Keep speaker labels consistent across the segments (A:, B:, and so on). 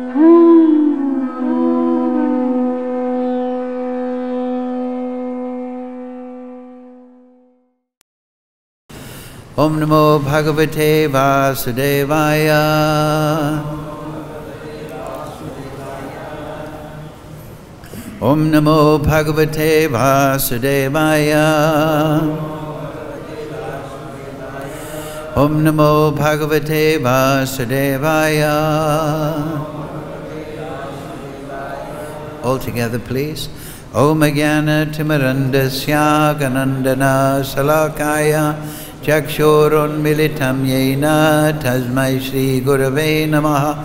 A: Om Namo Bhagavate Vasudevaya. Om Namo Bhagavate Vasudevaya. Om Namo Bhagavate Vasudevaya. All together, please. Om Jnana Timirandasya Ganandana Salakaya Chakshurun Militam Yena Tasmai Shri Gurave Namaha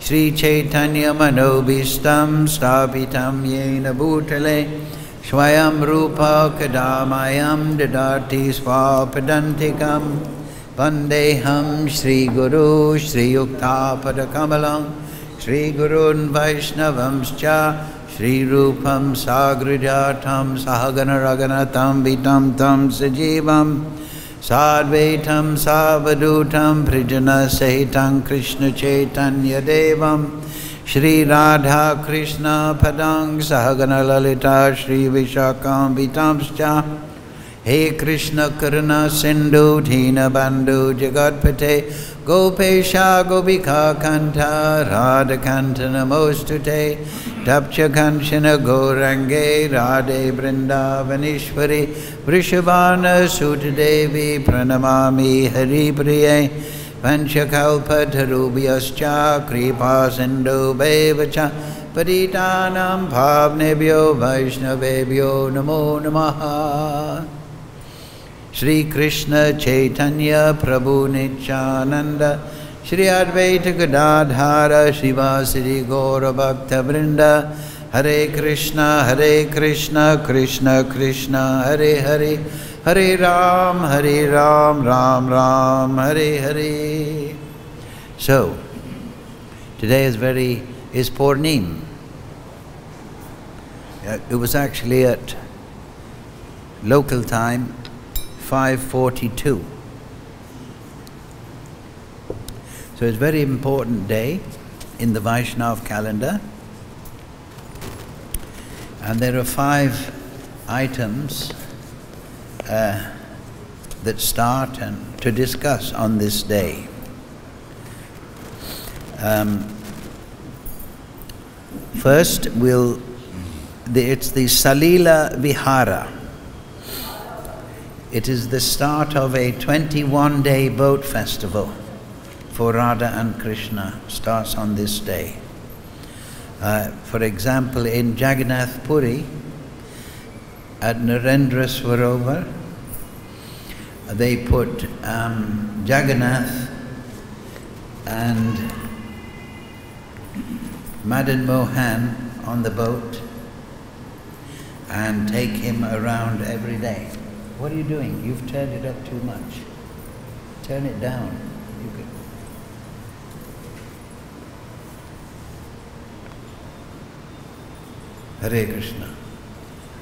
A: Shri Chaitanya Manobhistam Stapitam Yena Bhutale Swayam Rupa Kadamayam Dadati Swapadantikam Vandeham Shri Guru Shri Yukta Padakamalam Shri Gurun Vaishnavamscha Shri Rupam Sagrijatam Sahagana Raganatam Vitam Tam Sajivam Sadvaitam Savadutam Prijana Sahitam Krishna Chaitanya Devam Shri Radha Krishna Padang Sahagana Lalita Shri Vishakam Vitamscha He Krishna Karuna Sindhu Dhina Bandhu Jagatpate Gopesha Gopika Kanta Radha Kanta Namostute Tapcha Kanchana Gaurange Radhe Vrindavanishwari Vrishabhana Sutadevi Pranamami Hari Priye Panchakalpa Tarubhyascha Kripa Sindhu Bevacha Patitanam Bhavnebhyo Vaishnavebhyo Namo Namaha Shri Krishna Chaitanya Prabhu Nityananda Shri Advaita Gadadhara Shivasiri Gaura Bhakta Vrinda Hare Krishna Krishna Krishna Hare Hare Hare Ram Ram Ram Hare Hare. So today is Purnim. It was actually at local time 5:42. So it's a very important day in the Vaishnava calendar. And there are 5 items that start and to discuss on this day. First, it's the Salila Vihara. It is the start of a 21-day boat festival for Radha and Krishna. Starts on this day. For example, in Jagannath Puri, at Narendra Sarovar, they put Jagannath and Madan Mohan on the boat and take him around every day. What are you doing? You've turned it up too much. Turn it down. You could. Hare Krishna.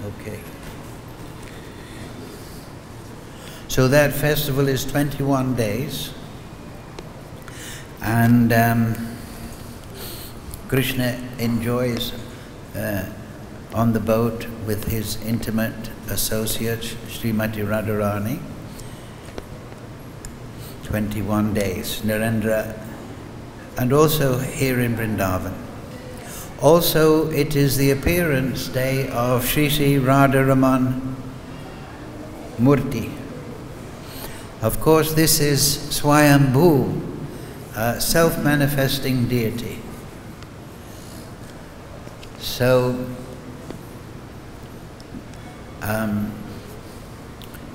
A: Okay. So that festival is 21 days. And Krishna enjoys on the boat with his intimate associates, Srimati Radharani, 21 days, Narendra, and also here in Vrindavan. Also, it is the appearance day of Shri Shri Radharaman Murti. Of course, this is Swayambhu, self-manifesting deity. So,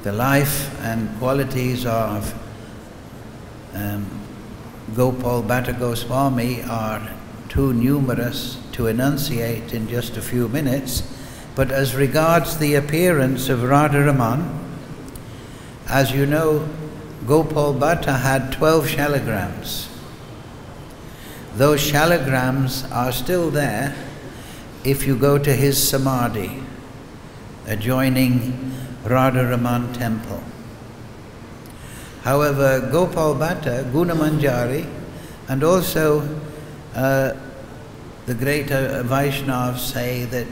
A: the life and qualities of Gopal Bhatta Goswami are too numerous to enunciate in just a few minutes, but as regards the appearance of Radharaman, as you know, Gopal Bhatta had 12 shalagrams. Those shalagrams are still there if you go to his samadhi adjoining Radharaman temple. However, Gopal Bhatta, Gunamanjari, and also the great Vaishnavas say that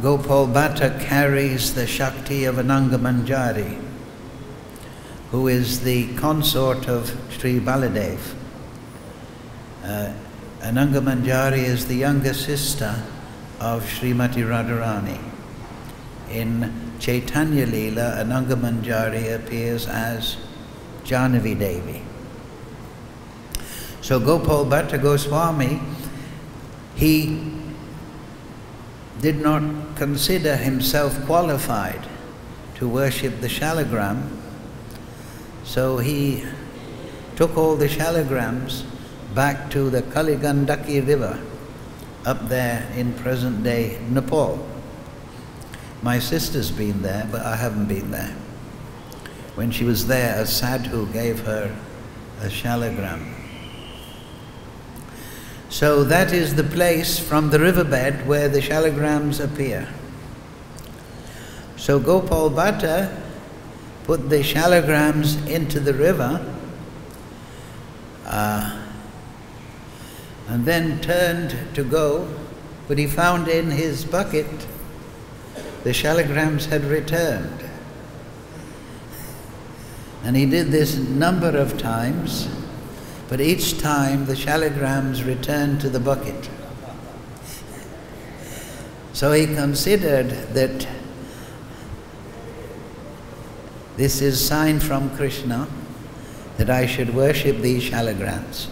A: Gopal Bhatta carries the Shakti of Ananga Manjari, who is the consort of Shri Baladev. Ananga Manjari is the younger sister of Srimati Radharani. In Chaitanya Leela, Ananga Manjari appears as Jahnavi Devi. So Gopal Bhatta Goswami, he did not consider himself qualified to worship the shalagram, so he took all the shalagrams back to the Kaligandaki river up there in present-day Nepal. My sister's been there, but I haven't been there. When she was there, a sadhu gave her a shalagram. So that is the place from the riverbed where the shalagrams appear. So Gopal Bhatta put the shalagrams into the river and then turned to go, but he found in his bucket the shalagrams had returned. And he did this a number of times, but each time the shalagrams returned to the bucket. So he considered that this is a sign from Krishna that I should worship these shalagrams.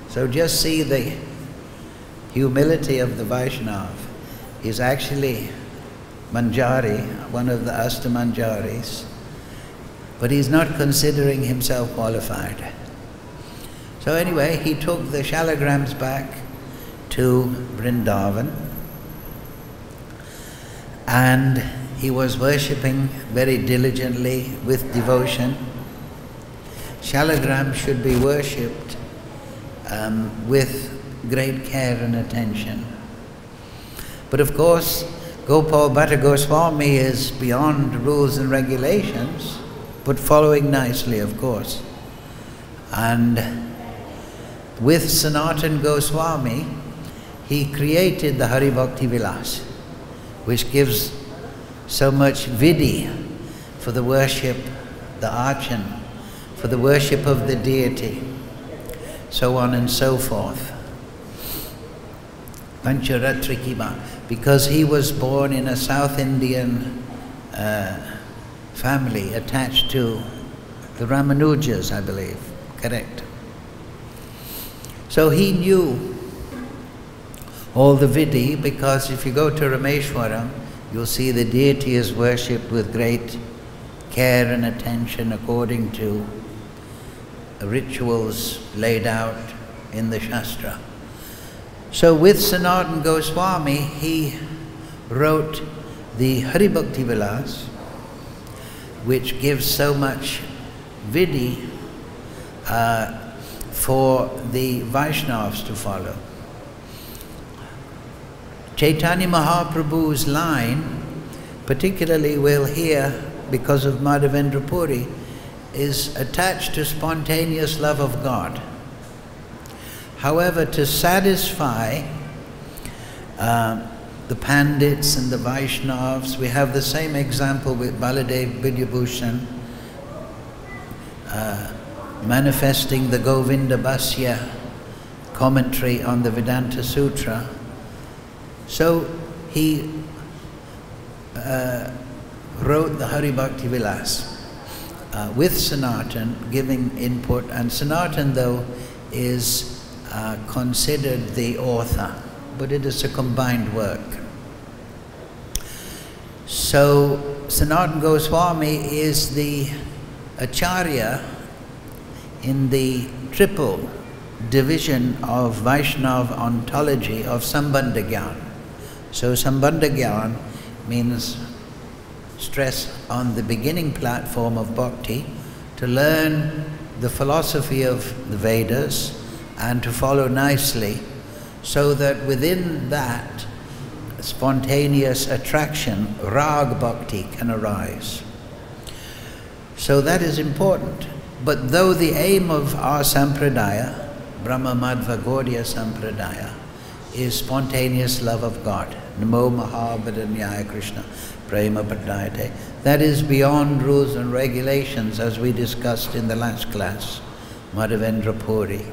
A: So just see the humility of the Vaishnava. He's actually Manjari, one of the Ashtamanjaris, but he's not considering himself qualified. So anyway, he took the shalagrams back to Vrindavan, and he was worshipping very diligently with devotion. Shalagrams should be worshipped with great care and attention. But of course, Gopal Bhatta Goswami is beyond rules and regulations, but following nicely, of course. And with Sanatana Goswami, he created the Hari Bhakti Vilas, which gives so much vidhi for the worship, the archan, for the worship of the deity, so on and so forth. Pancharatrikima, because he was born in a South Indian family attached to the Ramanujas, I believe, correct. So he knew all the vidhi, because if you go to Parameshwara, you'll see the deity is worshipped with great care and attention according to rituals laid out in the Shastra. So with Sanatana Goswami, he wrote the Hari Bhakti Vilas, which gives so much vidhi for the Vaishnavas to follow. Chaitanya Mahaprabhu's line, particularly we'll hear because of Madhavendra Puri, is attached to spontaneous love of God. However, to satisfy the Pandits and the Vaishnavas, we have the same example with Baladev Vidyabhushan, manifesting the Govinda Bhasya commentary on the Vedanta Sutra. So he wrote the Hari Bhakti Vilas with Sanatana giving input, and Sanatana though is considered the author, but it is a combined work. So Sanatana Goswami is the Acharya in the triple division of Vaishnava ontology of Sambandha Gyan. So Sambandha Gyan means stress on the beginning platform of bhakti, to learn the philosophy of the Vedas and to follow nicely, so that within that spontaneous attraction, rag bhakti can arise. So that is important. But though the aim of our sampradaya, Brahma Madhva Gaudiya Sampradaya, is spontaneous love of God. Namo Mahabharanyaya Krishna Prema Padayate. That is beyond rules and regulations, as we discussed in the last class, Madhavendra Puri.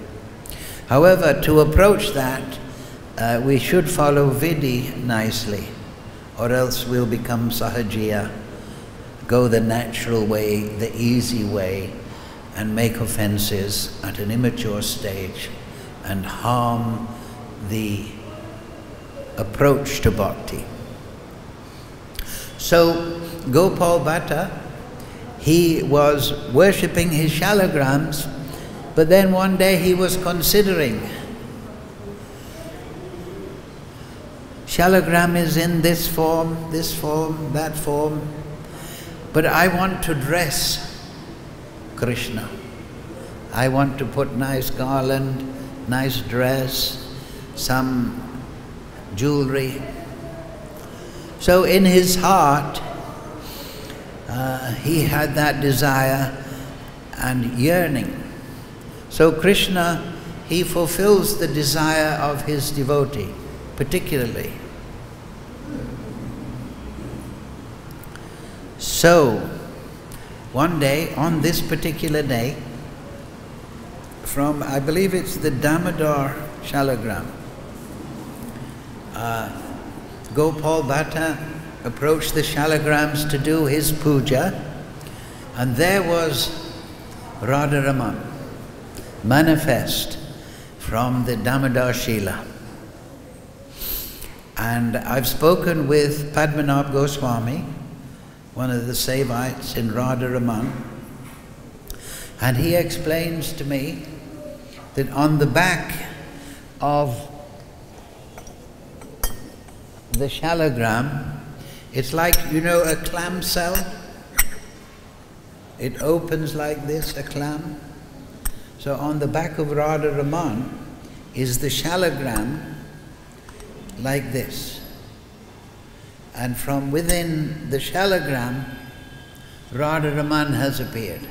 A: However, to approach that, we should follow Vidhi nicely, or else we'll become Sahajiya, go the natural way, the easy way, and make offenses at an immature stage and harm the approach to bhakti. So Gopal Bhatta, he was worshipping his shalagrams, but then one day he was considering, shalagram is in this form, that form, but I want to dress Krishna. I want to put nice garland, nice dress, some jewelry. So in his heart, he had that desire and yearning. So Krishna, he fulfills the desire of his devotee, particularly. So, one day, on this particular day, from, I believe it's the Damodar Shalagram, Gopal Bhatta approached the Shalagrams to do his puja, and there was Radharaman, manifest from the Damodar Shila. And I've spoken with Padmanabh Goswami, one of the Sevites in Radharaman, and he explains to me that on the back of the shalagram, it's like, you know, a clam shell. It opens like this, a clam. So on the back of Radharaman is the shalagram like this. And from within the shalagram, Radharaman has appeared.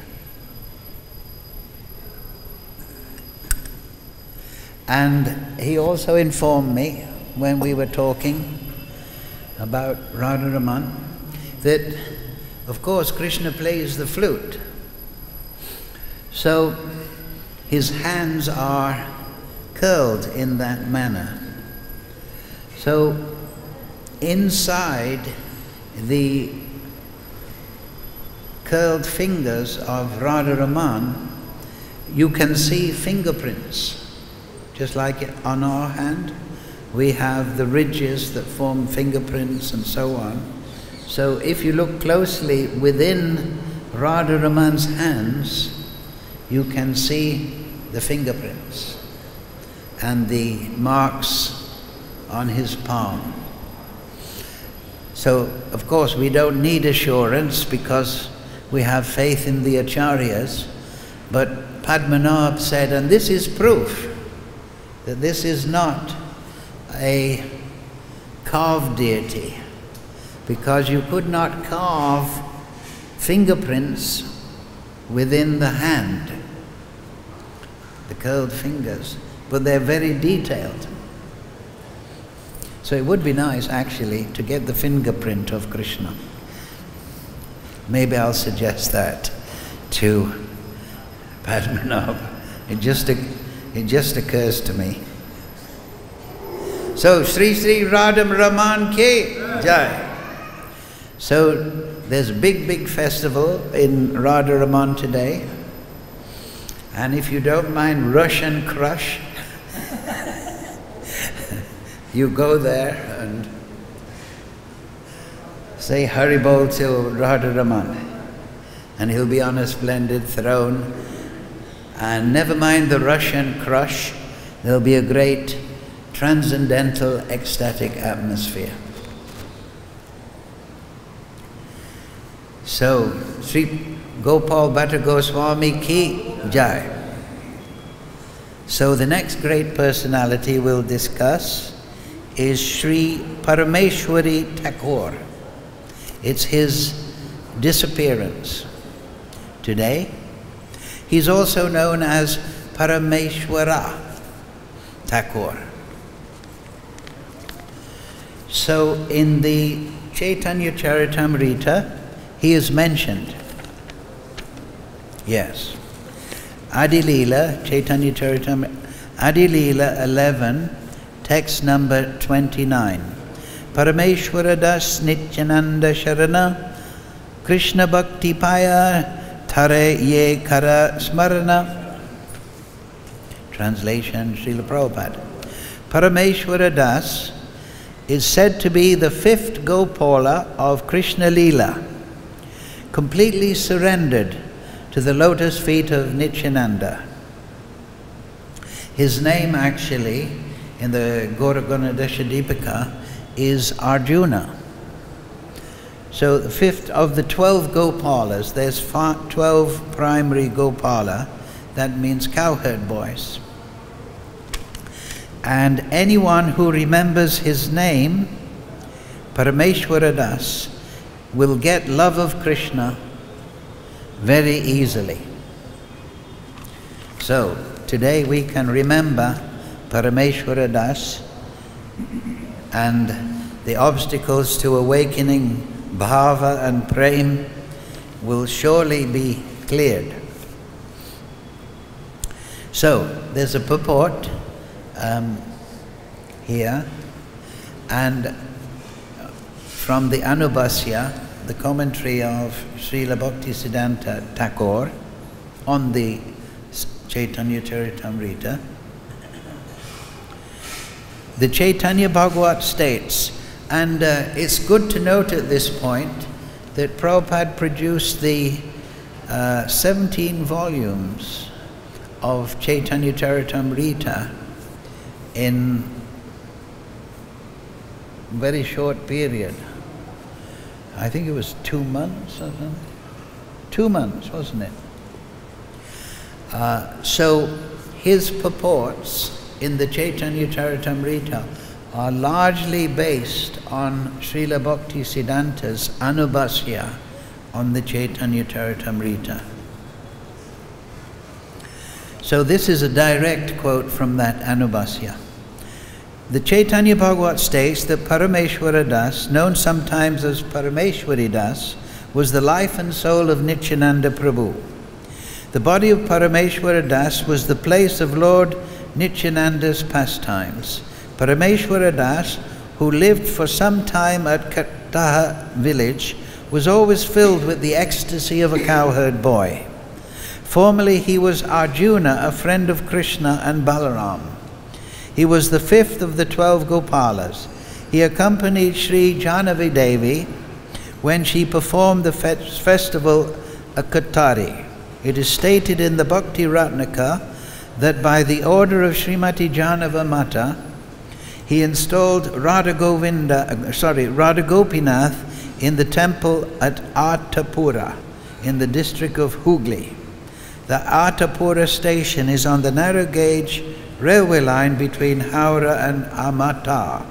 A: And he also informed me, when we were talking about Radharaman, that of course Krishna plays the flute. So his hands are curled in that manner. So inside the curled fingers of Radharaman, you can see fingerprints. Just like on our hand, we have the ridges that form fingerprints and so on. So if you look closely within Radharaman's hands, you can see the fingerprints and the marks on his palm. So, of course, we don't need assurance because we have faith in the acharyas, but Padmanabh said, and this is proof that this is not a carved deity, because you could not carve fingerprints within the hand, the curled fingers, but they're very detailed. So it would be nice actually to get the fingerprint of Krishna. Maybe I'll suggest that to Padmanabh. It just occurs to me. So Shri Shri Radham Raman Ki Jai. So there's a big festival in Radharaman today. And if you don't mind rush and crush, you go there and say Haribol to Radharaman, and he'll be on a splendid throne. And never mind the rush and crush, there'll be a great transcendental ecstatic atmosphere. So, Sri Gopal Bhatta Goswami Ki Jai. So the next great personality we'll discuss is Shri Parameshwari Tagore. It's his disappearance today. He's also known as Parameshwara Tagore. So in the Chaitanya Charitamrita, he is mentioned. Yes. Adi Leela, Chaitanya Charitamrita, Adi Leela 11, text number 29. Parameshwara das Nityananda Sharana, Krishna Bhakti Paya, Thare Ye Kara Smarana. Translation, Srila Prabhupada. Parameshwara Das is said to be the fifth Gopala of Krishna Leela, completely surrendered to the lotus feet of Nityananda. His name actually, in the Gauragana Dipika, is Arjuna. So the fifth of the 12 Gopalas, there's 12 primary Gopala, that means cowherd boys. And anyone who remembers his name, Parameshwara Das, will get love of Krishna very easily. So today we can remember Parameshwara Das, and the obstacles to awakening bhava and prem will surely be cleared. So there's a purport here, and from the Anubhasya, the commentary of Srila Bhaktisiddhanta Tagore on the Chaitanya Charitamrita, the Chaitanya Bhagavat states, and it's good to note at this point that Prabhupada produced the 17 volumes of Chaitanya Charitamrita in a very short period. I think it was 2 months or something. 2 months, wasn't it? So his purports in the Chaitanya Charitamrita are largely based on Srila Bhaktisiddhanta's Anubhasya on the Chaitanya Charitamrita. So this is a direct quote from that Anubhasya. The Chaitanya Bhagavat states that Parameshwara Das, known sometimes as Parameshwari Das, was the life and soul of Nityananda Prabhu. The body of Parameshwara Das was the place of Lord Nityananda's pastimes. Parameshwara Das, who lived for some time at Kataha village, was always filled with the ecstasy of a cowherd boy. Formerly he was Arjuna, a friend of Krishna and Balaram. He was the fifth of the 12 Gopalas. He accompanied Shri Jahnavi Devi when she performed the festival Akatari. It is stated in the Bhakti Ratnaka that by the order of Srimati Janava Mata, he installed Radha Gopinath in the temple at Attapura in the district of Hooghly. The Attapura station is on the narrow gauge railway line between Howrah and Amata.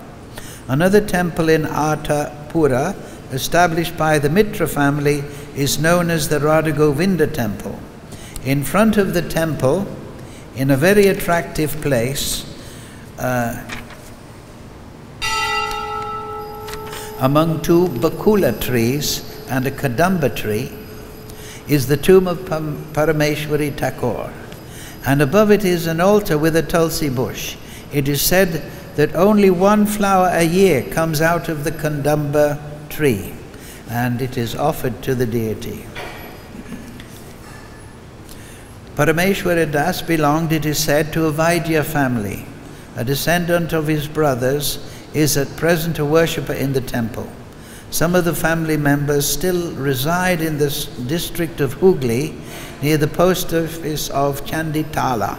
A: Another temple in Attapura, established by the Mitra family, is known as the Radha Govinda temple. In front of the temple, in a very attractive place, among 2 bakula trees and a kadamba tree, is the tomb of Parameshwari Tagore, and above it is an altar with a tulsi bush. It is said that only 1 flower a year comes out of the kadamba tree, and it is offered to the deity. Parameshwara Das belonged, it is said, to a Vaidya family. A descendant of his brothers is at present a worshipper in the temple. Some of the family members still reside in this district of Hooghly, near the post office of Chanditala.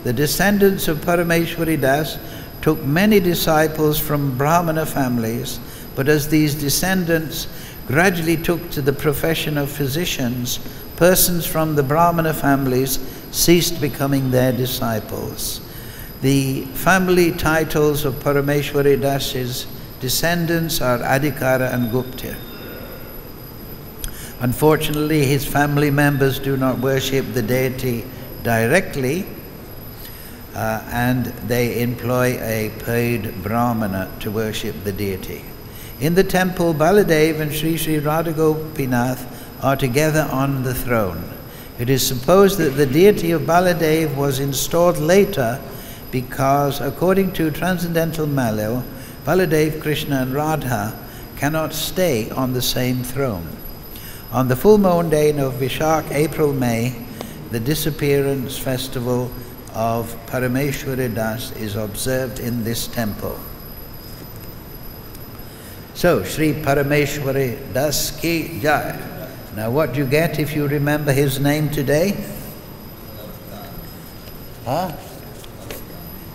A: The descendants of Parameshwari Das took many disciples from Brahmana families, but as these descendants gradually took to the profession of physicians, persons from the Brahmana families ceased becoming their disciples. The family titles of Parameshwari Das's descendants are Adhikara and Gupta. Unfortunately, his family members do not worship the deity directly, and they employ a paid brahmana to worship the deity. In the temple, Baladev and Shri Shri Radha Gopinath are together on the throne. It is supposed that the deity of Baladev was installed later because, according to Transcendental Malay, Baladev, Krishna and Radha cannot stay on the same throne. On the full moon day of Vishak, April-May, the disappearance festival of Parameshwara Das is observed in this temple. So, Shri Parameshwara Das Ki Jai. Now what do you get if you remember his name today? Huh?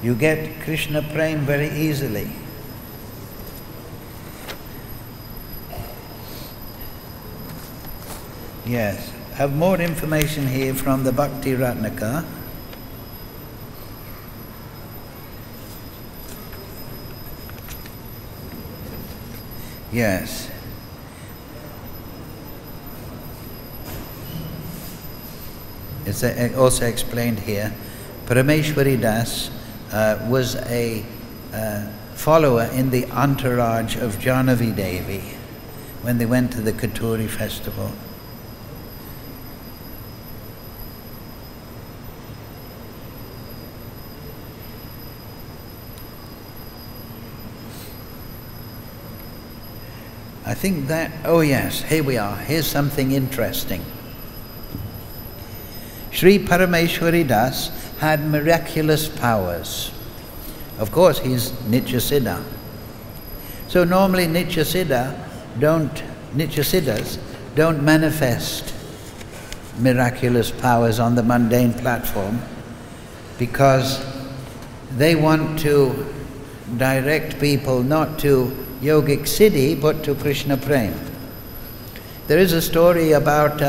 A: You get Krishna Prem very easily. Yes. Have more information here from the Bhakti Ratnaka. Yes. It's also explained here. Parameshwari Das was a follower in the entourage of Jahnavi Devi when they went to the Katuri festival. I think that, oh yes, here we are. Here's something interesting. Shri Parameshwari Das had miraculous powers. Of course, he's Nityasiddha. So normally Nityasiddhas don't manifest miraculous powers on the mundane platform because they want to direct people not to yogic siddhi but to Krishna Prem. There is a story about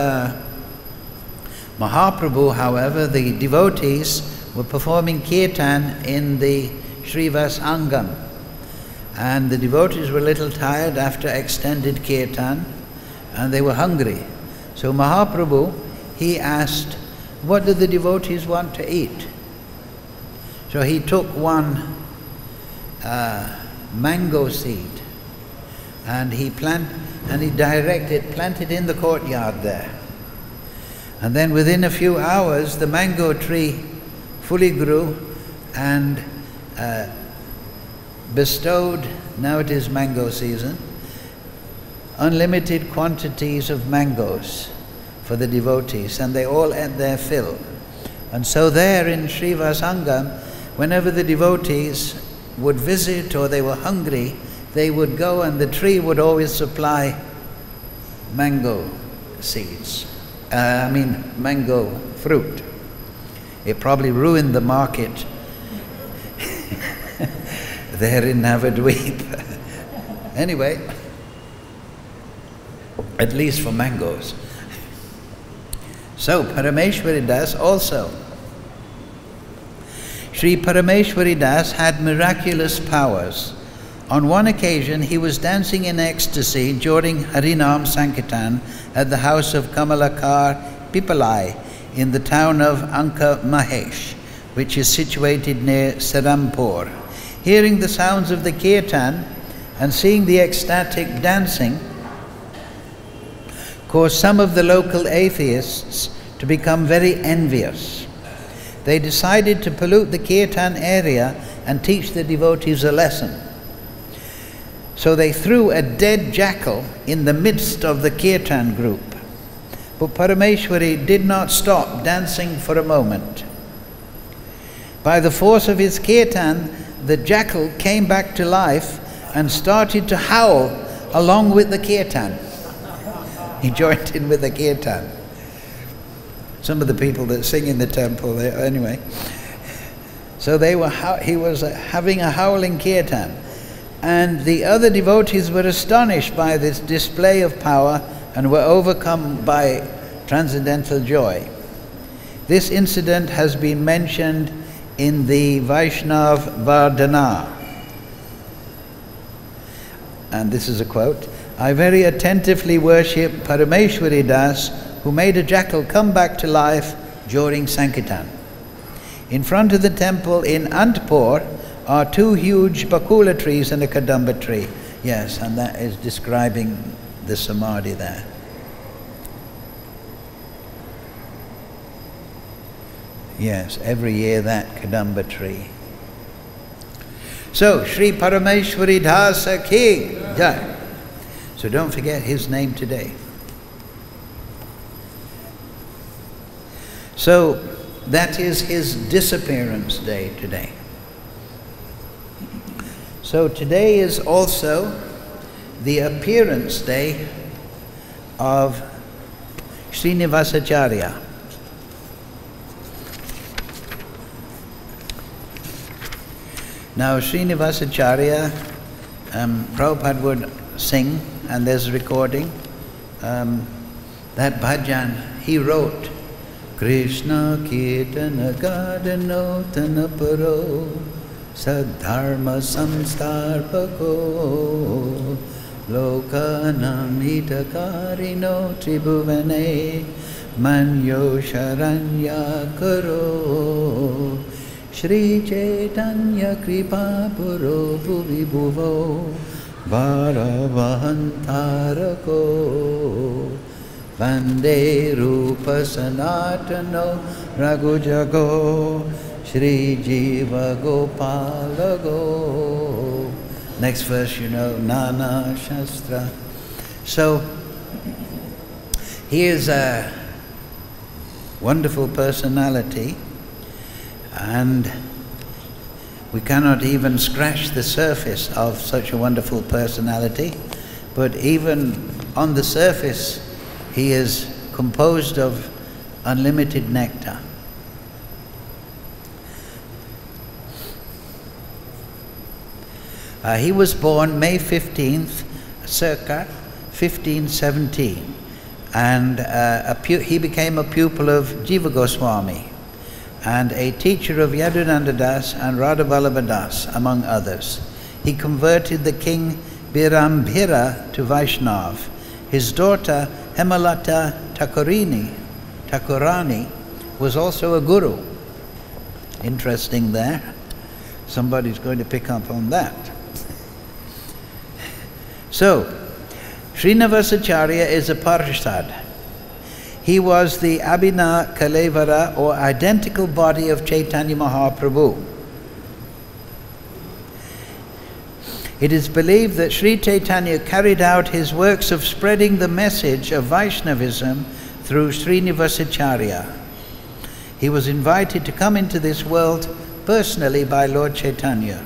A: Mahaprabhu, however. The devotees were performing kirtan in the Srivas Angam, and the devotees were a little tired after extended kirtan and they were hungry. So Mahaprabhu, he asked, what do the devotees want to eat? So he took one mango seed and he planted in the courtyard there. And then within a few hours the mango tree fully grew and bestowed, now it is mango season, unlimited quantities of mangoes for the devotees, and they all ate their fill. And so there in Srivasangam, whenever the devotees would visit or they were hungry, they would go and the tree would always supply mango seeds. Mango fruit. It probably ruined the market there in Navadweep. Anyway, at least for mangoes. So Parameshwari Das also. Shri Parameshwari Das had miraculous powers. On one occasion, he was dancing in ecstasy during Harinam Sankirtan at the house of Kamalakar Pipalai in the town of Anka Mahesh, which is situated near Serampur. Hearing the sounds of the kirtan and seeing the ecstatic dancing caused some of the local atheists to become very envious. They decided to pollute the kirtan area and teach the devotees a lesson. So they threw a dead jackal in the midst of the kirtan group. But Parameshwari did not stop dancing for a moment. By the force of his kirtan, the jackal came back to life and started to howl along with the kirtan. He joined in with the kirtan. Some of the people that sing in the temple there, anyway. So he was having a howling kirtan. And the other devotees were astonished by this display of power and were overcome by transcendental joy. This incident has been mentioned in the Vaishnav Vardhana. And this is a quote, "I very attentively worship Parameshwari Das, who made a jackal come back to life during Sankirtan. In front of the temple in Antpur are 2 huge bakula trees and a kadamba tree. Yes, and that is describing the samadhi there. Yes, every year that kadamba tree. So, Shri Parameshwari Dasa Ki Jai. So don't forget his name today. So, that is his disappearance day today. So today is also the appearance day of Srinivasacharya. Now Srinivasacharya, Prabhupada would sing, and there's a recording, that bhajan he wrote, Krishna Kirtana Gadano Tanaparo Sadharma Samstarpako Lokanam Hitakarino Tribhuvane Manyo Sharanya Karo Shri Chaitanya Kripa Puro Bhuvi Bhuvo Bharavahantarako Vande Rupa Sanatano Raghujago Shri Jiva Gopalago. Next verse, you know, Nana Shastra. So, he is a wonderful personality, and we cannot even scratch the surface of such a wonderful personality, but even on the surface, he is composed of unlimited nectar. He was born May 15th, circa 1517, and he became a pupil of Jiva Goswami and a teacher of Yadunanda Das and Radhavallabha Das, among others. He converted the king Birambhira to Vaishnav. His daughter Hemalata Thakurani was also a guru. Interesting there. Somebody's going to pick up on that. So, Srinivasacharya is a Parishad. He was the Abhina Kalevara, or identical body of Chaitanya Mahaprabhu. It is believed that Sri Chaitanya carried out his works of spreading the message of Vaishnavism through Srinivasacharya. He was invited to come into this world personally by Lord Chaitanya.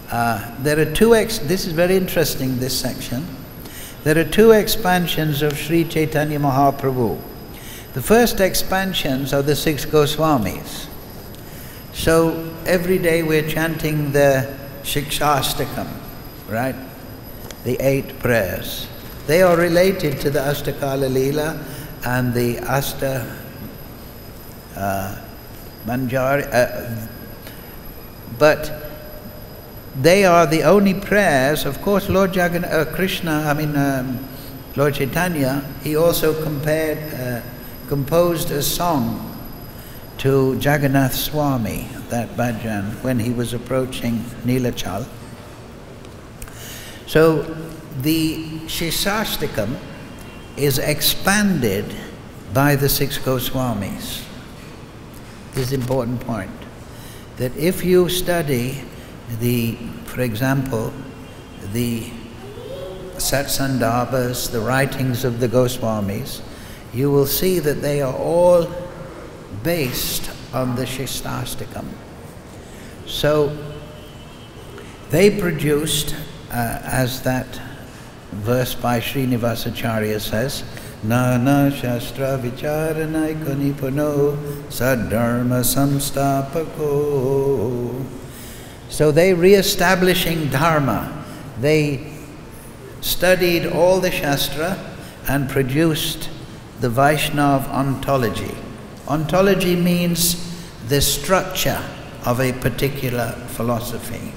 A: There are this is very interesting, this section. There are 2 expansions of Sri Chaitanya Mahaprabhu. The first expansions are the 6 Goswamis. So every day we're chanting the Shikshastakam, right? The 8 prayers. They are related to the Astakala Leela and the Asta Manjari, but they are the only prayers. Of course, Lord Lord Chaitanya, he also composed a song to Jagannath Swami, that bhajan, when he was approaching Nilachal. So the Shishastakam is expanded by the 6 Goswamis. This is an important point, that if you study for example, the Satsandarbhas, the writings of the Goswamis, you will see that they are all based on the Shishtastakam. So they produced, as that verse by Srinivasacharya says, Nana Shastra Vicharanaika Nipuno Sadharma Samstapako. So they re-establishing Dharma. They studied all the Shastra and produced the Vaishnav ontology. Ontology means the structure of a particular philosophy.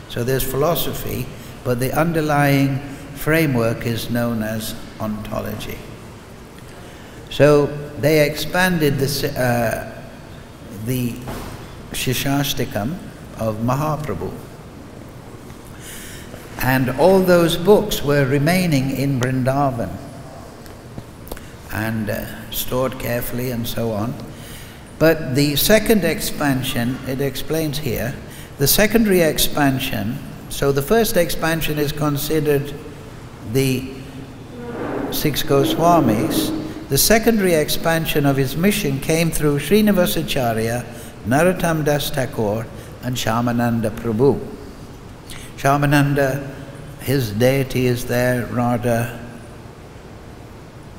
A: So there's philosophy, but the underlying framework is known as ontology. So they expanded the Shishastikam of Mahaprabhu. And all those books were remaining in Vrindavan and stored carefully and so on. But the second expansion, it explains here, the secondary expansion, so the first expansion is considered the 6 Goswamis. The secondary expansion of his mission came through Srinivasacharya, Narottam Das Tagore and Shyamananda Prabhu. Shyamananda, his deity is there, Radha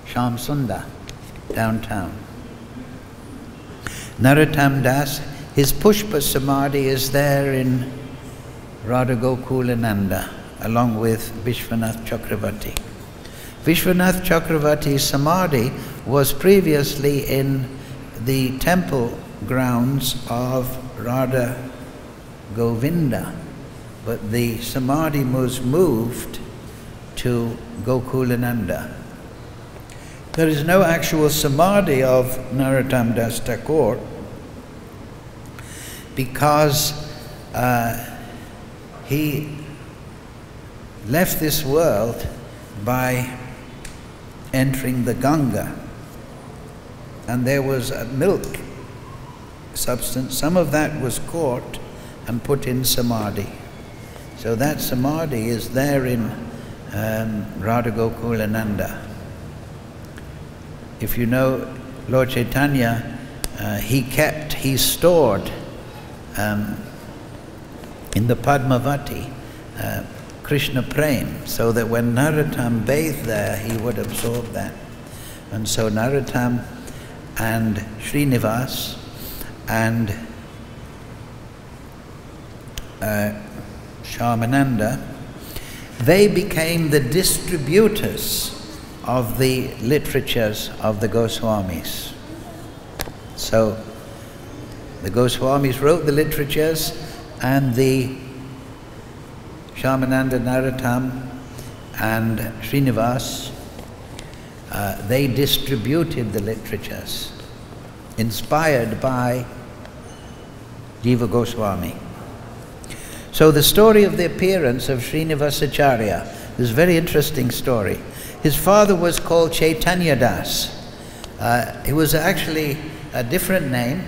A: Shyam Sundar, downtown. Narottam Das, his Pushpa Samadhi is there in Radha Gokulananda, along with Vishwanath Chakravarti. Vishwanath Chakravarti's Samadhi was previously in the temple grounds of Radha Govinda, but the Samadhi was moved to Gokulananda. There is no actual Samadhi of Narottam Das Tagore because he left this world by entering the Ganga, and there was a milk substance, some of that was caught and put in Samadhi. So that Samadhi is there in Radha Gokulananda. If you know Lord Chaitanya, he stored in the Padmavati Krishna Prem, so that when Narottam bathed there, he would absorb that. And so Narottam and Srinivas and Shyamananda, they became the distributors of the literatures of the Goswamis. So the Goswamis wrote the literatures, and the Shyamananda, Narottam and Srinivas, they distributed the literatures, inspired by Jiva Goswami. So the story of the appearance of Srinivasacharya is a very interesting story. His father was called Chaitanya Das. He was actually a different name,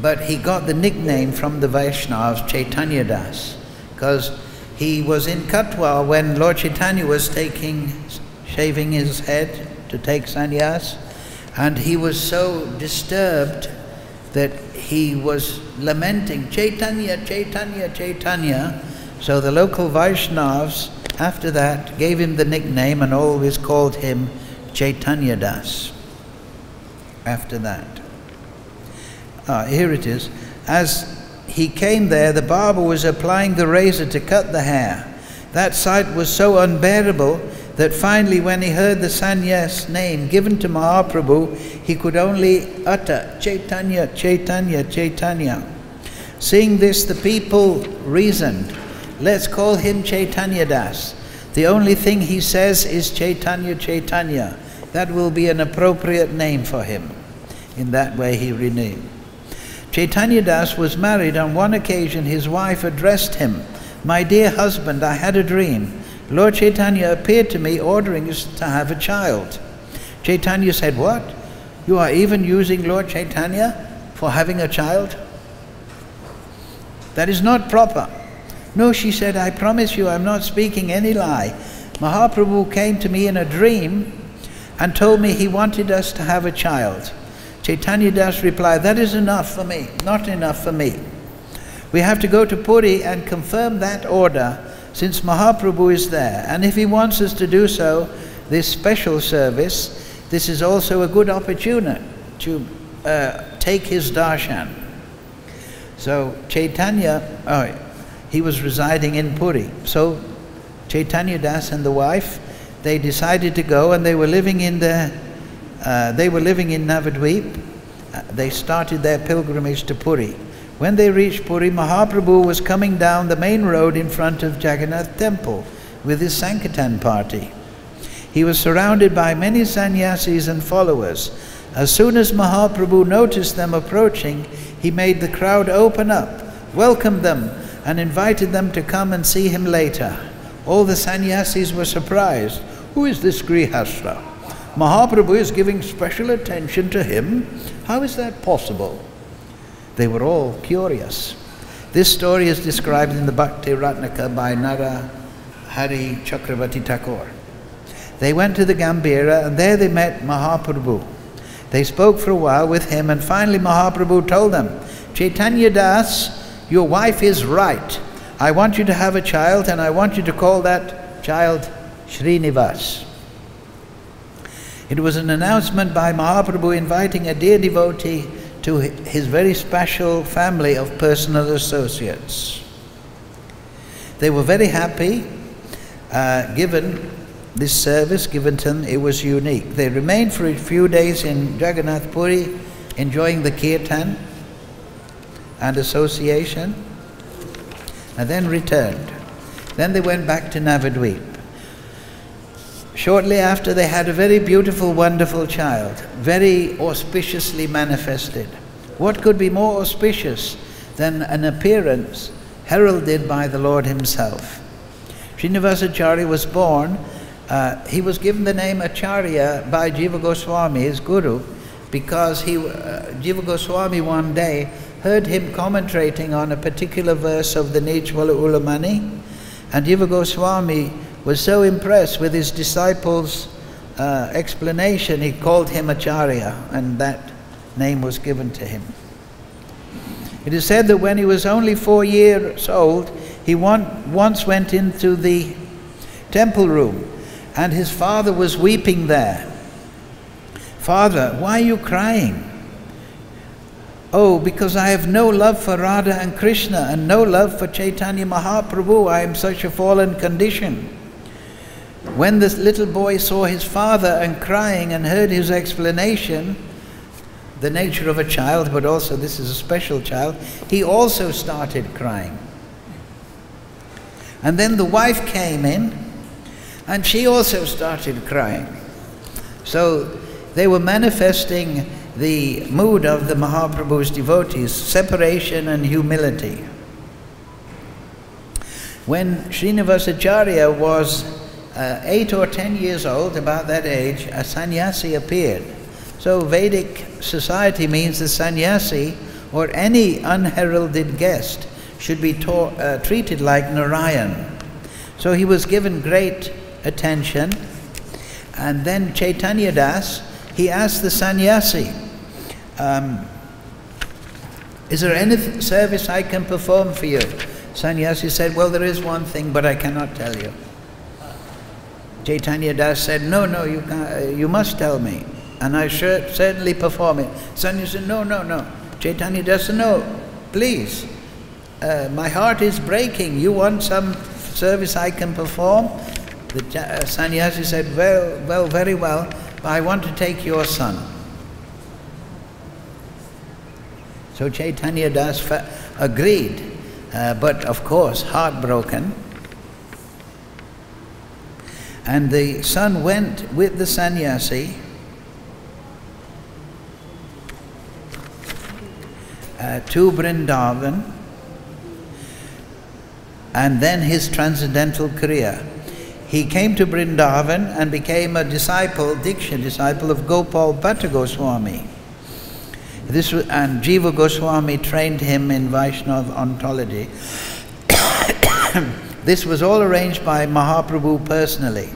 A: but he got the nickname from the Vaishnavas, Chaitanya Das, because he was in Katwa when Lord Chaitanya was shaving his head to take sannyas, and he was so disturbed that he was lamenting, Chaitanya, Chaitanya, Chaitanya. So the local Vaishnavas, after that, gave him the nickname and always called him Chaitanya Das. After that. Here it is. As he came there, the barber was applying the razor to cut the hair. That sight was so unbearable that finally, when he heard the sannyas name given to Mahaprabhu, he could only utter Chaitanya, Chaitanya, Chaitanya. Seeing this, the people reasoned, let's call him Chaitanya Das. The only thing he says is Chaitanya, Chaitanya. That will be an appropriate name for him. In that way he renamed. Chaitanya Das was married. On one occasion his wife addressed him, my dear husband, I had a dream. Lord Chaitanya appeared to me ordering us to have a child. Chaitanya said, what? You are even using Lord Chaitanya for having a child? That is not proper. No, she said, I promise you I'm not speaking any lie. Mahaprabhu came to me in a dream and told me he wanted us to have a child. Chaitanya Das replied, that is enough for me, not enough for me. We have to go to Puri and confirm that order, since Mahaprabhu is there. And if he wants us to do so, this special service, this is also a good opportunity to take his darshan. So Chaitanya, he was residing in Puri. So Chaitanya Das and the wife, they decided to go, and they were living in Navadvip. They started their pilgrimage to Puri. When they reached Puri, Mahaprabhu was coming down the main road in front of Jagannath temple with his Sankirtan party. He was surrounded by many sannyasis and followers, As soon as Mahaprabhu noticed them approaching, he made the crowd open up, welcomed them, and invited them to come and see him later. All the sannyasis were surprised. Who is this Grihastha? Mahaprabhu is giving special attention to him. How is that possible? They were all curious. This story is described in the Bhakti Ratnaka by Nara Hari Chakravarti Tagore. They went to the Gambhira, and there they met Mahaprabhu. They spoke for a while with him, and finally Mahaprabhu told them, Chaitanya Das, your wife is right. I want you to have a child, and I want you to call that child Srinivas. It was an announcement by Mahaprabhu inviting a dear devotee to his very special family of personal associates. They were very happy, given this service given to them. It was unique. They remained for a few days in Jagannath Puri, enjoying the kirtan and association, and then returned. Then they went back to Navadvip. Shortly after, they had a very beautiful, wonderful child, very auspiciously manifested. What could be more auspicious than an appearance heralded by the Lord himself? Srinivasacharya was born. He was given the name Acharya by Jiva Goswami, his guru, because Jiva Goswami one day heard him commentating on a particular verse of the Nijwala Ulamani, and Jiva Goswami was so impressed with his disciples' explanation, he called him Acharya, and that name was given to him. It is said that when he was only 4 years old, he once went into the temple room, and his father was weeping there. Father, why are you crying? Oh, because I have no love for Radha and Krishna and no love for Chaitanya Mahaprabhu. I am such a fallen condition. When this little boy saw his father and crying and heard his explanation, the nature of a child, but also this is a special child, he also started crying. And then the wife came in, and she also started crying. So they were manifesting the mood of the Mahaprabhu's devotees, separation and humility. When Srinivasacharya was 8 or 10 years old, about that age, a sannyasi appeared. So Vedic society means the sannyasi, or any unheralded guest, should be treated like Narayan. So he was given great attention. And then Chaitanya Das, he asked the sannyasi, is there any service I can perform for you? Sannyasi said, well, there is one thing, but I cannot tell you. Chaitanya Das said, no, you must tell me, and I should certainly perform it. Sannyasi said, no. Chaitanya Das said, no, please, my heart is breaking. You want some service I can perform? The sannyasi said, well, very well, but I want to take your son. So Chaitanya Das agreed, but of course heartbroken. And the son went with the sannyasi to Vrindavan, and then his transcendental career. He came to Vrindavan and became a disciple, Diksha disciple of Gopal Bhatta Goswami. And Jiva Goswami trained him in Vaishnava ontology. This was all arranged by Mahaprabhu personally.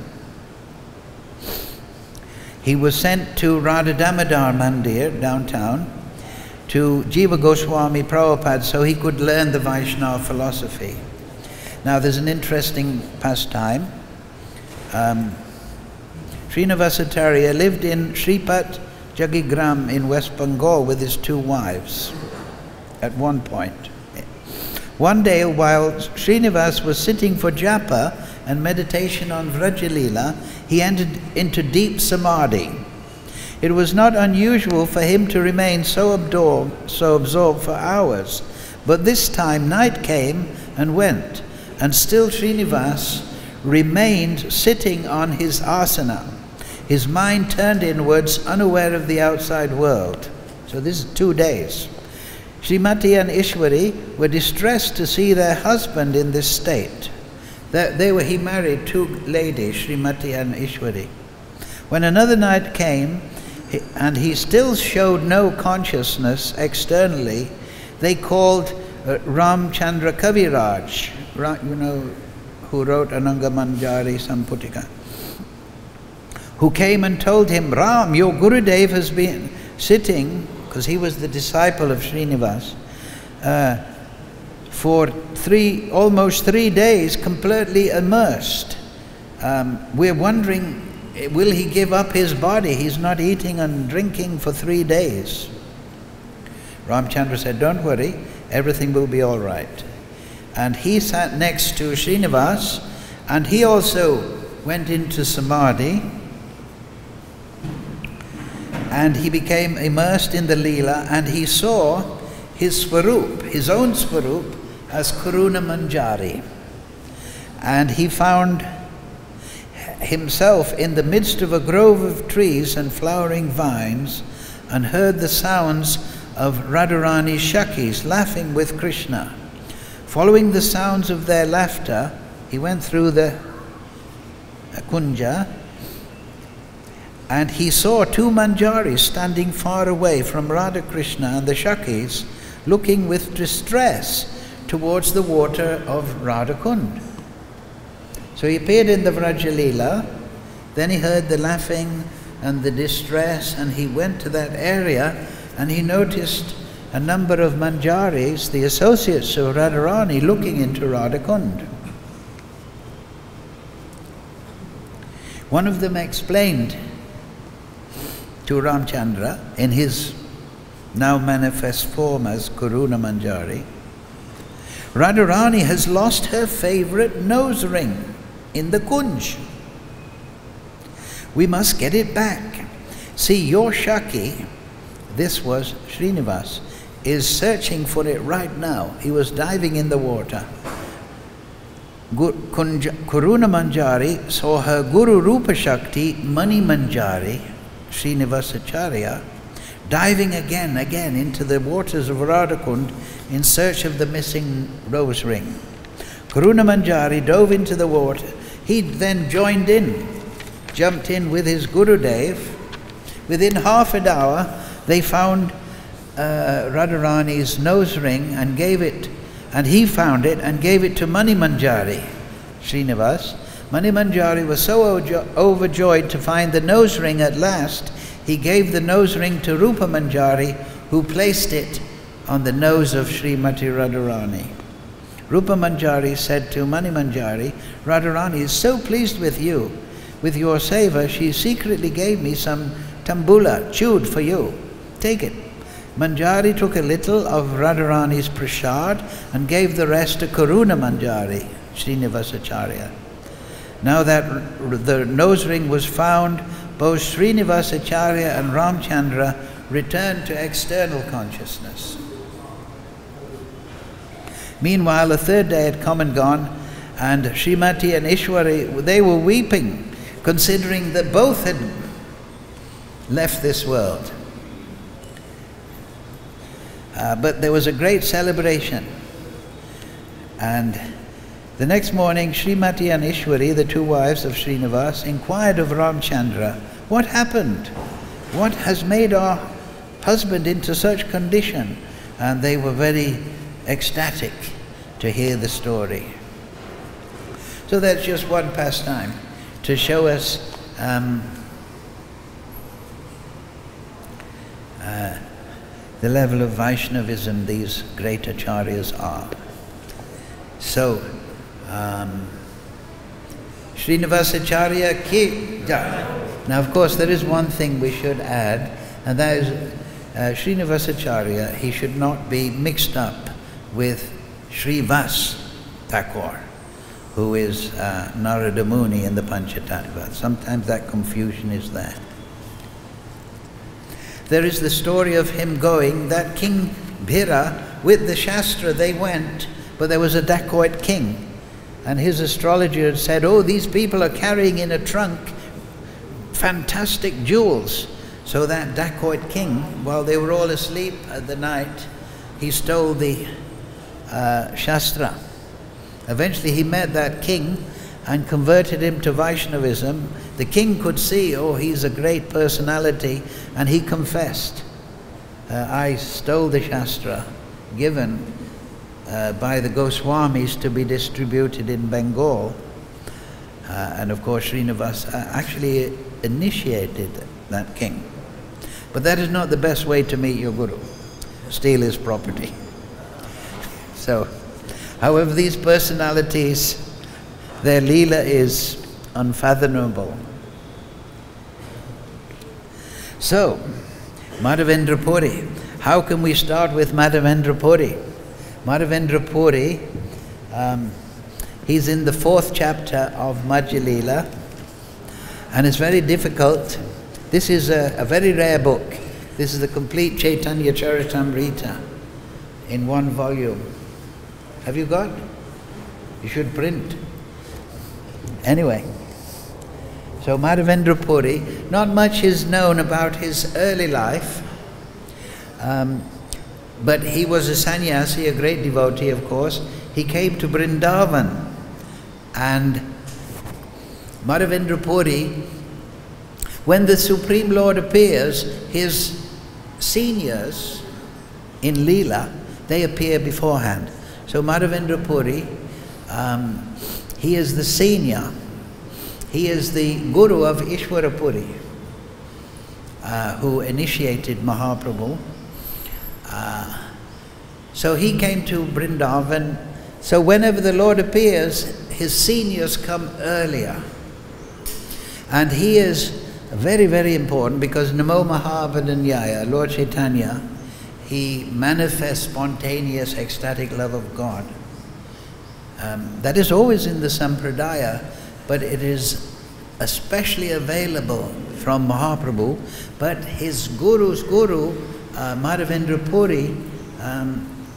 A: He was sent to Radha Damodar Mandir downtown to Jiva Goswami Prabhupada so he could learn the Vaishnava philosophy. Now there's an interesting pastime. Srinivasacharya lived in Shripat Jagigram in West Bengal with his 2 wives at one point. One day, while Srinivas was sitting for japa and meditation on Vrajalila, he entered into deep samadhi. It was not unusual for him to remain so absorbed for hours, but this time night came and went, and still Srinivas remained sitting on his asana. his mind turned inwards, unaware of the outside world. So this is 2 days. Srimati and Ishwari were distressed to see their husband in this state. He married 2 ladies, Srimati and Ishwari. When another night came, and he still showed no consciousness externally, they called Ramchandra Kaviraj, you know, who wrote Ananga Manjari Samputika, who came and told him, Ram, your Gurudev has been sitting, because he was the disciple of Srinivas, for almost 3 days completely immersed. We're wondering, will he give up his body? He's not eating and drinking for 3 days. Ramchandra said, don't worry, everything will be all right. And he sat next to Srinivas, and he also went into Samadhi, and he became immersed in the Leela, and he saw his Swarup, his own Swarup, as Karuna Manjari. And he found himself in the midst of a grove of trees and flowering vines, and heard the sounds of Radharani's Shakis laughing with Krishna. Following the sounds of their laughter, he went through the Kunja, and he saw 2 Manjaris standing far away from Radha Krishna and the Shakis, looking with distress towards the water of Radha Kund. So he appeared in the Vrajalila, then he heard the laughing and the distress, and he went to that area, and he noticed a number of Manjaris, the associates of Radharani, looking into Radha Kund. One of them explained to Ramchandra, in his now manifest form as Karuna Manjari, Radharani has lost her favorite nose ring in the Kunj. We must get it back. See, your Shaki, this was Srinivas, is searching for it right now. He was diving in the water. Karuna Manjari saw her Guru Rupa Shakti, Mani Manjari, Srinivasacharya, diving again into the waters of Radhakund in search of the missing rose ring. Karuna Manjari dove into the water. He then joined in, jumped in with his Gurudev. Within half an hour, they found Radharani's nose ring and he found it and gave it to Mani Manjari, Srinivas. Mani Manjari was so overjoyed to find the nose ring at last, he gave the nose ring to Rupa Manjari, who placed it on the nose of Srimati Radharani. Rupa Manjari said to Mani Manjari, Radharani is so pleased with you, with your seva, she secretly gave me some tambula, chewed for you. Take it. Manjari took a little of Radharani's prasad and gave the rest to Karuna Manjari, Srinivasacharya. Now that the nose ring was found, both Srinivasacharya and Ramchandra returned to external consciousness. Meanwhile, the 3rd day had come and gone, and Srimati and Ishwari, they were weeping, considering that both had left this world. But there was a great celebration. And the next morning, Srimati and Ishwari, the 2 wives of Srinivas, inquired of Ramchandra, what happened? What has made our husband into such condition? And they were very ecstatic to hear the story. So that's just one pastime to show us the level of Vaishnavism these great acharyas are. So, Srinivasacharya ki jai. Now, of course, there is one thing we should add, and that is Srinivasacharya, he should not be mixed up with Srivas Tagore, who is Narada Muni in the Panchatattva. Sometimes that confusion is there. There is the story of him going, that King Bhira, with the Shastra they went, but there was a dacoit king, and his astrologer had said, oh, these people are carrying in a trunk fantastic jewels. So that dacoit king, while they were all asleep at the night, he stole the Shastra. Eventually he met that king and converted him to Vaishnavism. The king could see, oh, he's a great personality, and he confessed, I stole the Shastra given by the Goswamis to be distributed in Bengal. And of course Srinivas actually initiated that king. But that is not the best way to meet your guru. Steal his property. So, however, these personalities, their leela is unfathomable. So, Madhavendra Puri. How can we start with Madhavendra Puri? Madhavendra Puri, he's in the 4th chapter of Madhya Leela, and it's very difficult. This is a very rare book. This is the complete Chaitanya Charitamrita in one volume. Have you got? You should print. Anyway, so Madhavendra Puri, not much is known about his early life, but he was a sannyasi, a great devotee, of course. He came to Vrindavan, and Madhavendra Puri, when the Supreme Lord appears, his seniors in Leela, they appear beforehand. So Madhavendra Puri, he is the senior. He is the guru of Ishwara Puri, who initiated Mahaprabhu. So he came to Vrindavan. So whenever the Lord appears, his seniors come earlier. And he is very, very important because Namo Mahavadanyaya, Lord Chaitanya, he manifests spontaneous ecstatic love of God. That is always in the Sampradaya, but it is especially available from Mahaprabhu. But his guru's guru, Madhavendra Puri,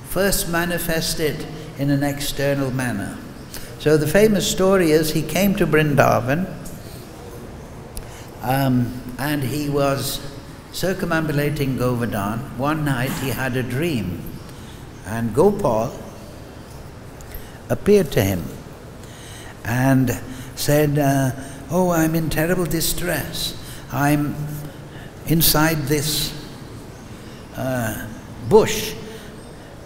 A: first manifested in an external manner. So the famous story is he came to Vrindavan, and he was circumambulating Govardhan. One night he had a dream, and Gopal appeared to him and said, oh, I'm in terrible distress. I'm inside this bush.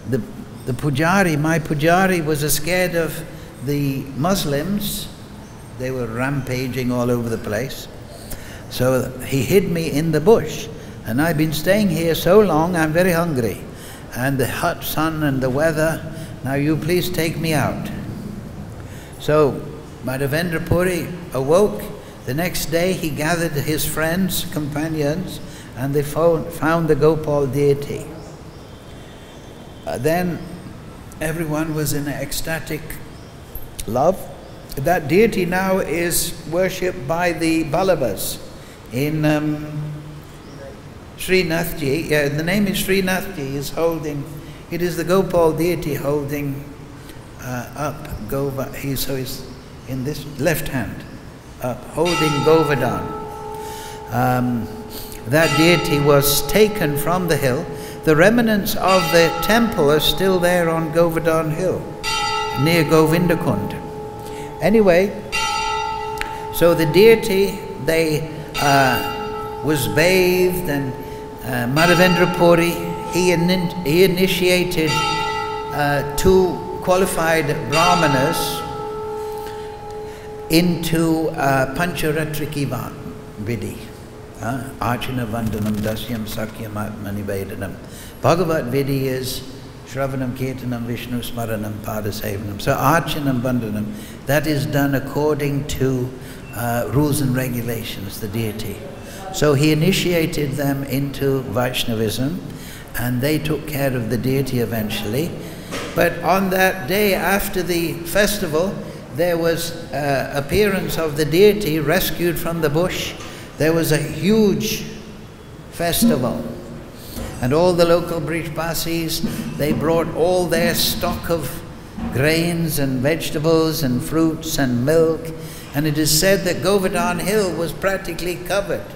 A: The pujari, my pujari, was scared of the Muslims. They were rampaging all over the place. So he hid me in the bush. And I've been staying here so long, I'm very hungry. And the hot sun and the weather, now you please take me out. So Madhavendra Puri awoke. The next day he gathered his friends, companions, and they found the Gopal deity. Then everyone was in ecstatic love. That deity now is worshipped by the Balabas in Srinathji. The name is Srinathji. Is holding. It is the Gopal deity holding up Govardhan. He's in this left hand, holding Govardhan. That deity was taken from the hill. The remnants of the temple are still there on Govardhan Hill, near Govindakund. Anyway, so the deity, was bathed, and Madhavendra Puri, he initiated 2 qualified brahmanas into Pancharatriki Vidhi. Archana Vandanam Dasyam Sakyam Atmani Vedanam. Bhagavad Vidhi is Shravanam Kirtanam Vishnu Smaranam Padasevanam. So Archanam Vandanam, that is done according to rules and regulations, the deity. So he initiated them into Vaishnavism, and they took care of the deity eventually. But on that day after the festival, there was appearance of the deity rescued from the bush. There was a huge festival, and all the local Brijbasis, they brought all their stock of grains and vegetables and fruits and milk, And it is said that Govardhan Hill was practically covered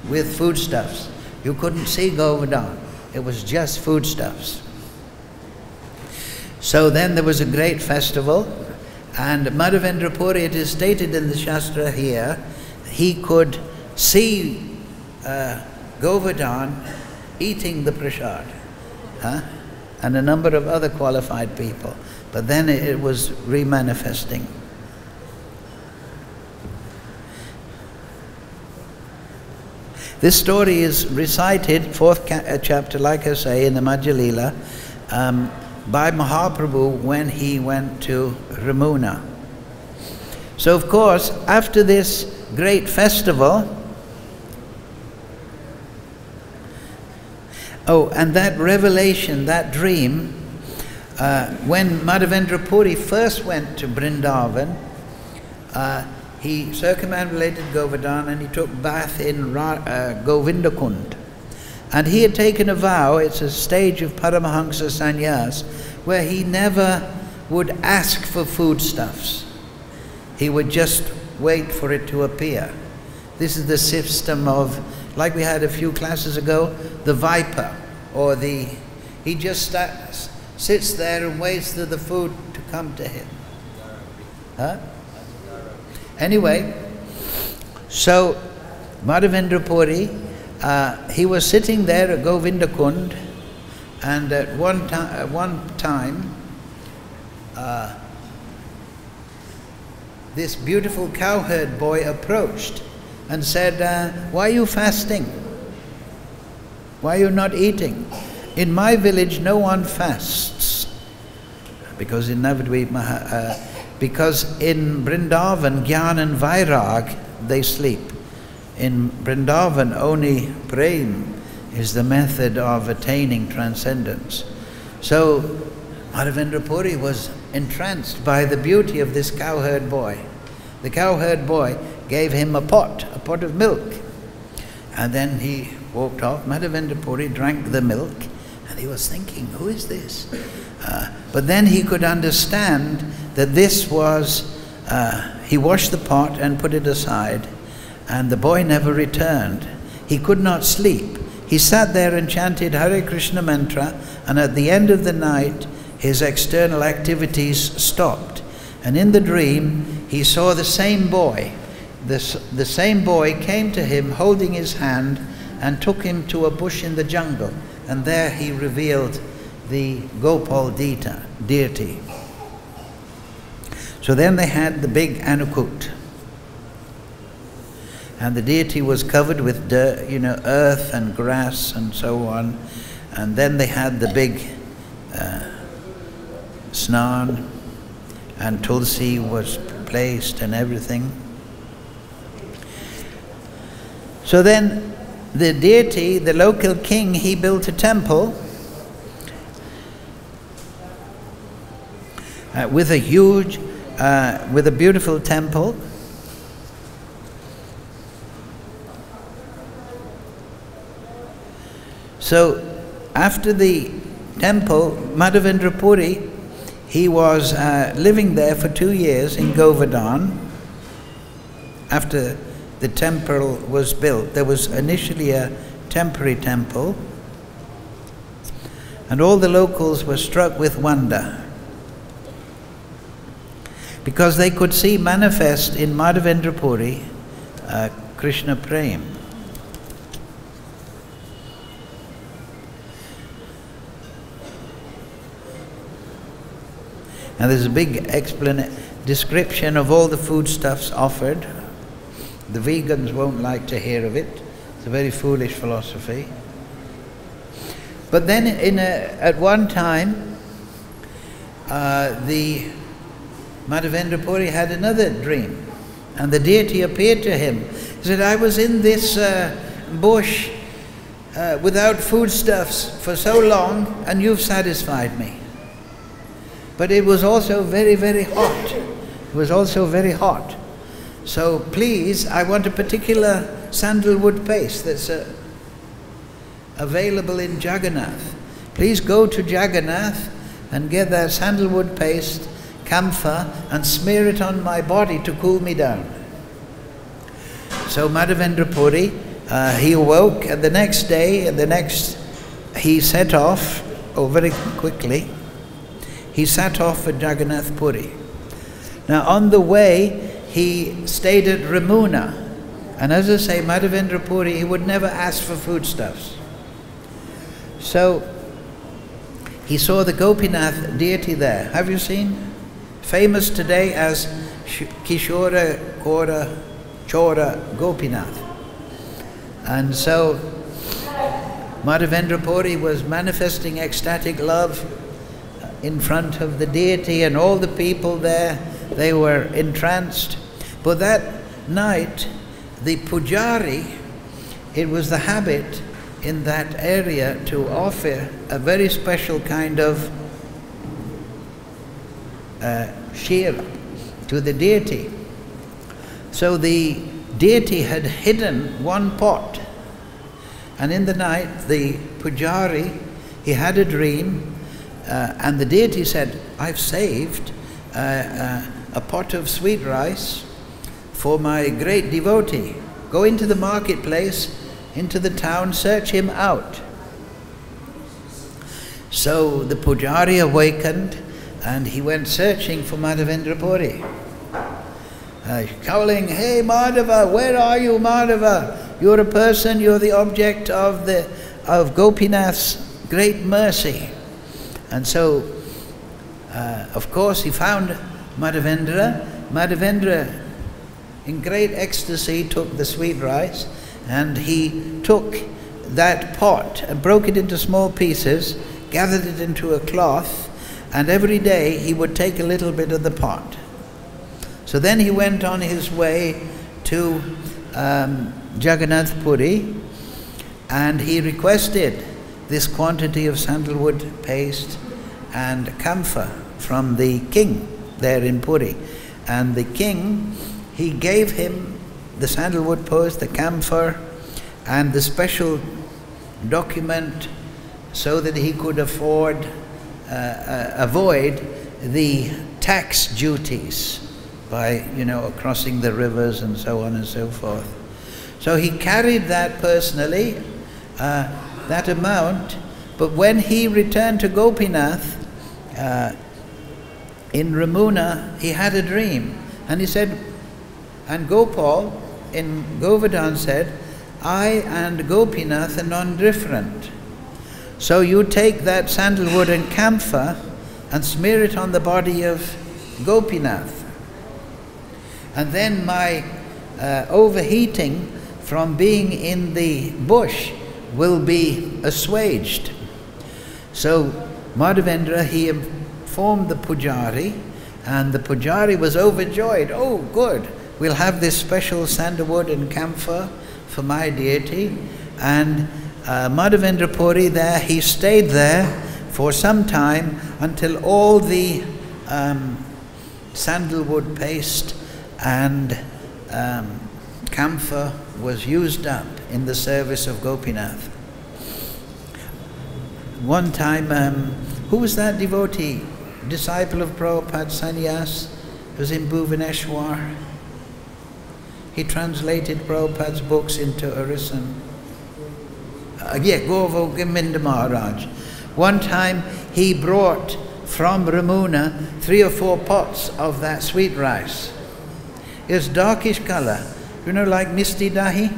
A: with foodstuffs. You couldn't see Govardhan. It was just foodstuffs. So then there was a great festival, and Madhavendra Puri, it is stated in the Shastra here, he could see Govardhan eating the prasad, and a number of other qualified people. But then it was remanifesting. This story is recited, 4th chapter, like I say, in the Madhya Lila, by Mahaprabhu when he went to Ramuna. So of course, after this great festival, and that revelation, that dream, when Madhavendra Puri first went to Vrindavan, he circumambulated Govardhan and he took bath in Govindakund. And he had taken a vow, it's a stage of Paramahansa Sannyas, where he never would ask for foodstuffs. He would just wait for it to appear. This is the system of, like we had a few classes ago, the viper, or he just sits there and waits for the food to come to him. Anyway, so Madhavendra Puri, he was sitting there at Govindakund, and at one time, this beautiful cowherd boy approached and said, "Why are you fasting? Why are you not eating? In my village, no one fasts." Because in Navadvip, because in Vrindavan, Gyan and Vairag, they sleep. In Vrindavan, only Prem is the method of attaining transcendence. So Madhavendra Puri was entranced by the beauty of this cowherd boy. The cowherd boy gave him a pot of milk. And then he walked off. Madhavendra Puri drank the milk, and he was thinking, who is this? But then he could understand that this was, he washed the pot and put it aside, and the boy never returned. He could not sleep. He sat there and chanted Hare Krishna mantra, and at the end of the night, his external activities stopped. And in the dream, he saw the same boy. The same boy came to him holding his hand and took him to a bush in the jungle. And there he revealed the Gopal deity. So then they had the big Anukut. And the deity was covered with dirt, earth and grass and so on. And then they had the big snan, and tulsi was placed and everything. So then the deity, the local king, he built a temple with a huge, with a beautiful temple. So after the temple, Madhavendra Puri, he was living there for 2 years in Govardhan. After the temple was built, there was initially a temporary temple, and all the locals were struck with wonder because they could see manifest in Madhavendra Puri Krishna Prem. And there's a big description of all the foodstuffs offered. The vegans won't like to hear of it. It's a very foolish philosophy. But then at one time, the Madhavendra Puri had another dream, and the deity appeared to him. He said, I was in this bush without foodstuffs for so long, and you've satisfied me. But it was also very, very hot. It was also very hot. So please, I want a particular sandalwood paste that's available in Jagannath. Please go to Jagannath and get that sandalwood paste, camphor and smear it on my body to cool me down. So Madhavendra Puri, he awoke, and the next day, he set off, very quickly, he set off for Jagannath Puri. Now on the way, he stayed at Ramuna. And as I say, Madhavendra Puri, he would never ask for foodstuffs. So he saw the Gopinath deity there. Have you seen? Famous today as Kishora Kora Chora Gopinath. And so Madhavendra Puri was manifesting ecstatic love in front of the deity, and all the people there, they were entranced. But that night, the pujari, it was the habit in that area to offer a very special kind of shira to the deity. So the deity had hidden one pot, and in the night the pujari, he had a dream, and the deity said, I've saved a pot of sweet rice for my great devotee. Go into the marketplace, into the town, search him out. So the pujari awakened, and he went searching for Madhavendra Puri. Calling, hey Madhava, where are you, Madhava? You're a person, you're the object of Gopinath's great mercy. And so, of course, he found Madhavendra. Madhavendra, in great ecstasy, took the sweet rice, and he took that pot and broke it into small pieces, gathered it into a cloth, and every day he would take a little bit of the pot. So then he went on his way to Jagannath Puri, and he requested this quantity of sandalwood paste and camphor from the king there in Puri. And the king, he gave him the sandalwood paste, the camphor, and the special document so that he could avoid the tax duties by, crossing the rivers and so on and so forth. So he carried that personally, that amount, but when he returned to Gopinath, in Ramuna, he had a dream, and he said, and Gopal in Govardhan said, I and Gopinath are non-different. So you take that sandalwood and camphor and smear it on the body of Gopinath. And then my overheating from being in the bush will be assuaged. So Madhavendra, he informed the pujari, and the pujari was overjoyed. Oh, good, we'll have this special sandalwood and camphor for my deity. And Madhavendra Puri there, he stayed there for some time until all the sandalwood paste and camphor was used up in the service of Gopinath. One time, who was that devotee, disciple of Prabhupada, Sannyas, was in Bhuvaneshwar? He translated Prabhupada's books into Orison. Govinda Maharaj. One time he brought from Ramuna 3 or 4 pots of that sweet rice. It's darkish color, like Misti Dahi,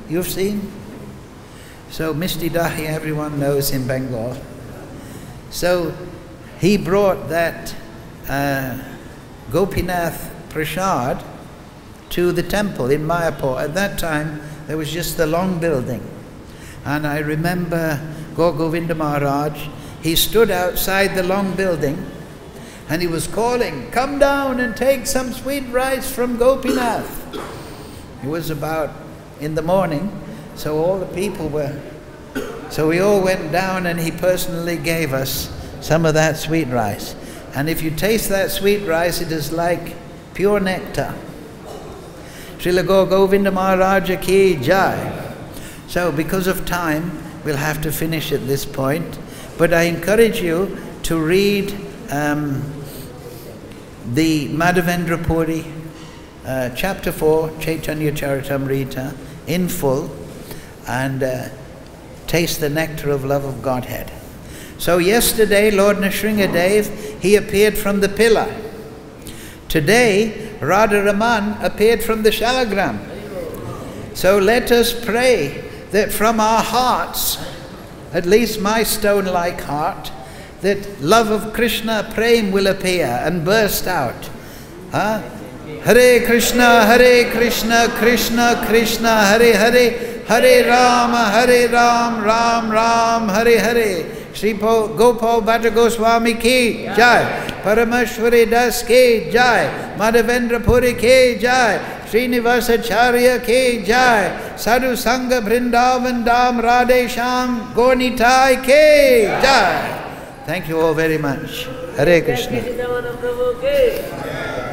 A: you've seen? So Misti Dahi, everyone knows in Bengal. So he brought that Gopinath Prasad to the temple in Mayapur. At that time, there was just the long building. And I remember Govinda Maharaj, he stood outside the long building, and he was calling, come down and take some sweet rice from Gopinath. It was about in the morning, so all the people so we all went down, and he personally gave us some of that sweet rice. And if you taste that sweet rice, it is like pure nectar. Srila Govinda Maharaj Ki Jai. So because of time, we'll have to finish at this point. But I encourage you to read the Madhavendra Puri, chapter 4, Chaitanya Charitamrita, in full, and taste the nectar of love of Godhead. So yesterday, Lord Nrsingadev, he appeared from the pillar. Today, Radha Raman appeared from the shalagram. So let us pray that from our hearts, at least my stone-like heart, that love of Krishna Prem will appear and burst out. Hare Krishna, Krishna Krishna, Hare Hare, Hare Ram, Ram Ram, Hare Hare. Shri Gopal Bhatta Goswami ki jai, Parameshwara Das ki jai, Madhavendra Puri ki jai, Srinivasacharya ki jai, Sadhu Sangha Vrindavan Dham Radhe Sham Gornitai ki jai. Thank you all very much. Hare Krishna.